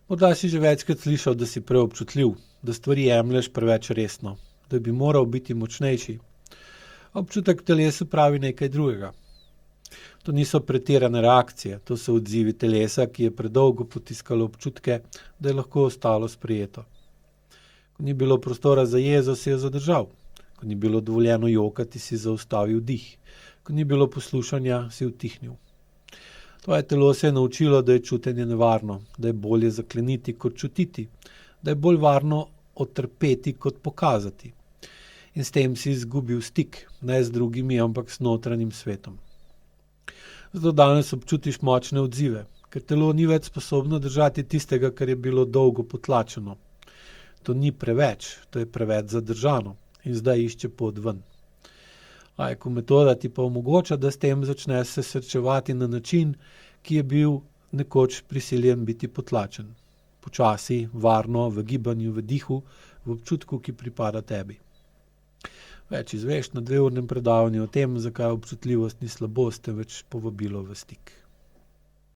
Morda si že večkrat slišal, da si preobčutljiv, da stvari jemlješ preveč resno, da bi moral biti močnejši. Občutek v telesu pravi nekaj drugega. To niso pretirane reakcije, to so odzivi telesa, ki je predolgo potiskalo občutke, da je lahko ostalo sprejeto. Ko ni bilo prostora za jezo, si jo zadržal. Ko ni bilo dovoljeno jokati, si zaustavil dih. Ko ni bilo poslušanja, si utihnil. Tvoje telo se je naučilo, da je čutenje nevarno, da je bolje zakleniti kot čutiti, da je bolj varno otrpeti kot pokazati. In s tem si izgubil stik, ne z drugimi, ampak s notranjim svetom. Zato danes občutiš močne odzive, ker telo ni več sposobno držati tistega, kar je bilo dolgo potlačeno. To ni preveč, to je preveč zadržano in zdaj išče pot ven. Eko metoda ti pa omogoča, da s tem začneš se srečevati na način, ki je bil nekoč prisiljen biti potlačen. Počasi, varno, v gibanju, v dihu, v občutku, ki pripada tebi. Več izveš na 2-urnem predavanju o tem, zakaj občutljivost ni slabost, temveč povabilo v stik.